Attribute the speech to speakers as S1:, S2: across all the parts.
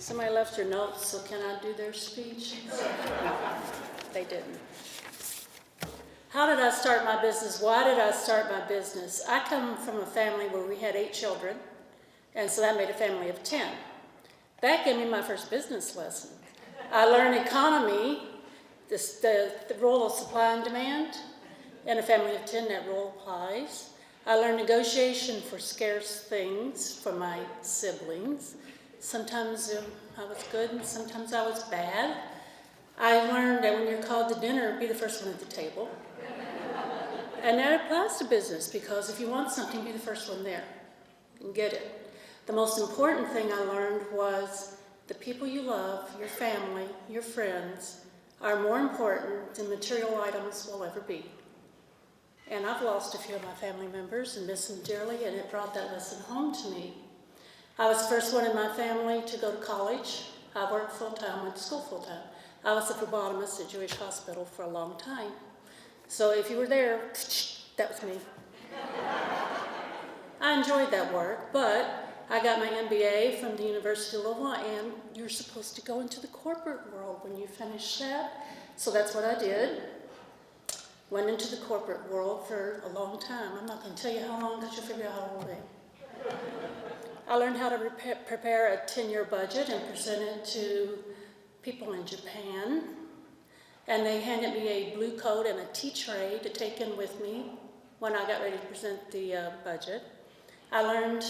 S1: Somebody left their notes, so can I do their speech? They didn't. How did I start my business? Why did I start my business? I come from a family where we had 8 children, and so that made a family of 10. That gave me my first business lesson. I learned economy, the role of supply and demand. In a family of 10, that role applies. I learned negotiation for scarce things from my siblings. Sometimes I was good and sometimes I was bad. I learned that when you're called to dinner, be the first one at the table. And that applies to business, because if you want something, be the first one there and get it. The most important thing I learned was the people you love, your family, your friends, are more important than material items will ever be. And I've lost a few of my family members and miss them dearly, and it brought that lesson home to me. I was the first one in my family to go to college. I worked full-time, went to school full-time. I was a phlebotomist at Jewish Hospital for a long time. So if you were there, that was me. I enjoyed that work, but I got my MBA from the University of Louisville, and you're supposed to go into the corporate world when you finish that. So that's what I did. Went into the corporate world for a long time. I'm not going to tell you how long, because you'll figure out how old I am. I learned how to prepare a 10-year budget and present it to people in Japan. And they handed me a blue coat and a tea tray to take in with me when I got ready to present the budget. I learned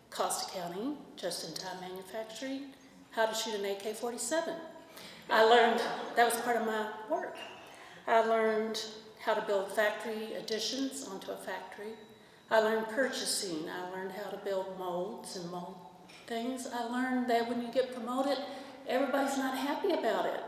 S1: cost accounting, just-in-time manufacturing, how to shoot an AK-47. I learned, that was part of my work. I learned how to build factory additions onto a factory. I learned purchasing. I learned how to build molds and mold things. I learned that when you get promoted, everybody's not happy about it.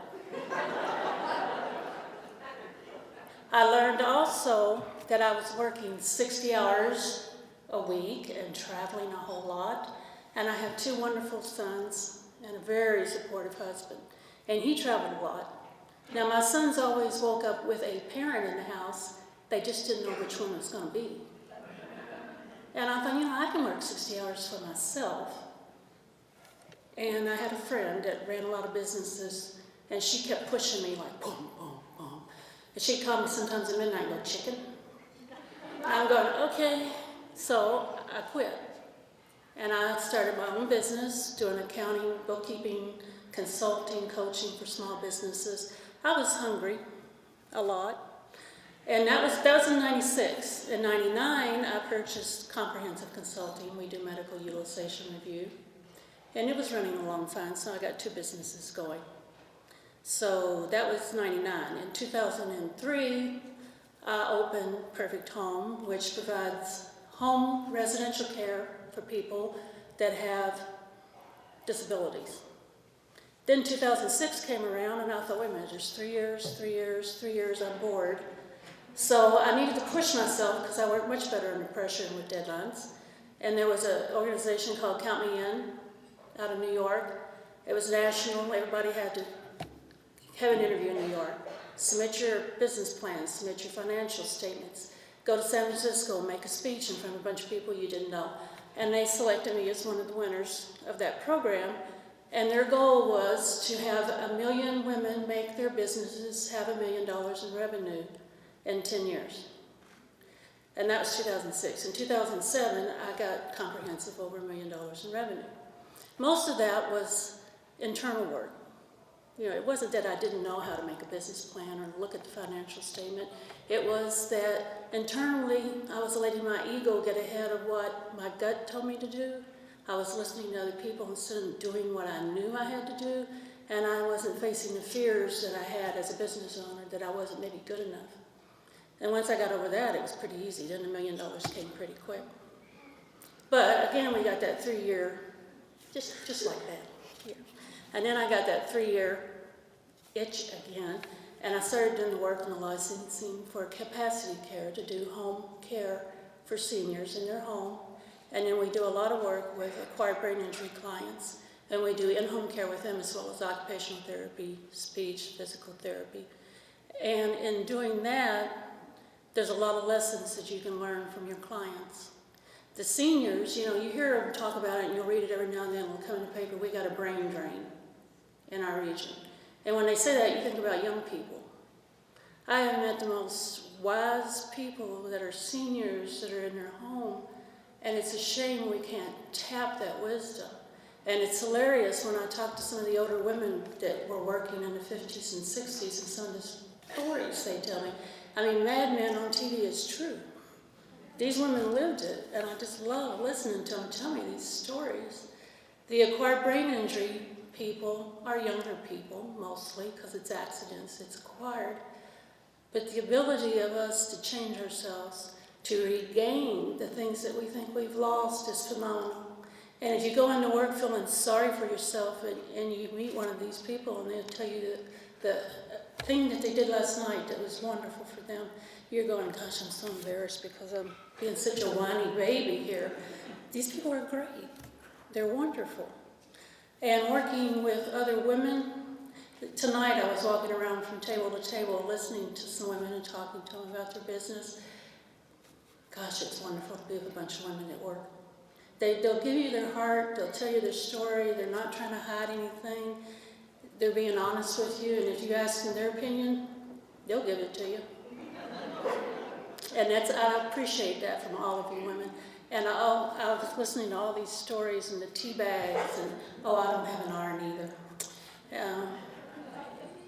S1: I learned also that I was working 60 hours a week and traveling a whole lot. And I have 2 wonderful sons and a very supportive husband. And he traveled a lot. Now, my sons always woke up with a parent in the house. They just didn't know which one it was going to be. And I thought, I can work 60 hours for myself. And I had a friend that ran a lot of businesses, and she kept pushing me like, boom, boom, boom. And she'd call me sometimes at midnight and go, chicken. I'm going, okay. So I quit. And I started my own business, doing accounting, bookkeeping, consulting, coaching for small businesses. I was hungry a lot. And that was in 96. In 99, I purchased Comprehensive Consulting. We do medical utilization review. And it was running along fine, so I got 2 businesses going. So that was 99. In 2003, I opened Perfect Home, which provides home residential care for people that have disabilities. Then 2006 came around, and I thought, wait a minute, there's 3 years on board. So I needed to push myself, because I work much better under pressure and with deadlines. And there was an organization called Count Me In out of New York. It was national. Everybody had to have an interview in New York. Submit your business plans, submit your financial statements. Go to San Francisco, make a speech in front of a bunch of people you didn't know. And they selected me as one of the winners of that program. And their goal was to have 1 million women make their businesses have $1 million in revenue in 10 years. And that was 2006. In 2007, I got comprehensive over $1 million in revenue. Most of that was internal work. It wasn't that I didn't know how to make a business plan or look at the financial statement. It was that internally, I was letting my ego get ahead of what my gut told me to do. I was listening to other people instead of doing what I knew I had to do, and I wasn't facing the fears that I had as a business owner that I wasn't maybe good enough. And once I got over that, it was pretty easy. Then $1 million came pretty quick. But again, we got that 3-year, just like that. Yeah. And then I got that 3-year itch again, and I started doing the work on the licensing for capacity care to do home care for seniors in their home. And then we do a lot of work with acquired brain injury clients, and we do in-home care with them as well as occupational therapy, speech, physical therapy. And in doing that, there's a lot of lessons that you can learn from your clients. The seniors, you hear them talk about it and you'll read it every now and then, it'll come in the paper, we got a brain drain in our region. And when they say that, you think about young people. I have met the most wise people that are seniors that are in their home, and it's a shame we can't tap that wisdom. And it's hilarious when I talk to some of the older women that were working in the 50s and 60s and some of the stories they tell me. I mean, Mad Men on TV is true. These women lived it, and I just love listening to them tell me these stories. The acquired brain injury people are younger people, mostly, because it's accidents, it's acquired. But the ability of us to change ourselves, to regain the things that we think we've lost is phenomenal. And if you go into work feeling sorry for yourself and you meet one of these people and they'll tell you the thing that they did last night that was wonderful for them, you're going, gosh, I'm so embarrassed because I'm being such a whiny baby here. These people are great. They're wonderful. And working with other women, tonight I was walking around from table to table listening to some women and talking to them about their business. Gosh, it's wonderful to be with a bunch of women at work. They'll give you their heart, they'll tell you their story, they're not trying to hide anything. They're being honest with you, and if you ask them their opinion, they'll give it to you. And I appreciate that from all of you women. And I was listening to all these stories and the tea bags, and I don't have an iron either.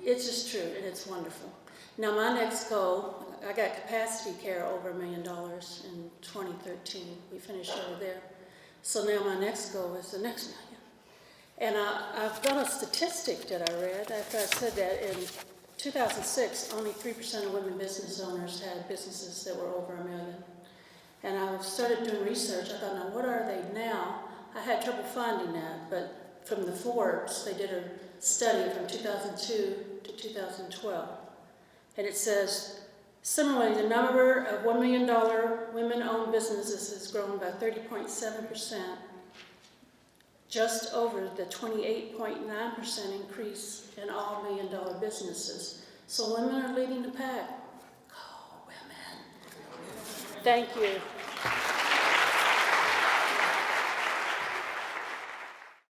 S1: It's just true, and it's wonderful. Now my next goal, I got capacity care over $1 million in 2013. We finished over there. So now my next goal is the next $1 million. And I've got a statistic that I read after I said that in 2006, only 3% of women business owners had businesses that were over $1 million. And I started doing research. I thought, now what are they now? I had trouble finding that, but from the Forbes, they did a study from 2002 to 2012. And it says, similarly, the number of $1 million women-owned businesses has grown by 30.7%, just over the 28.9% increase in all $1 million businesses. So women are leading the pack. Oh, women. Thank you.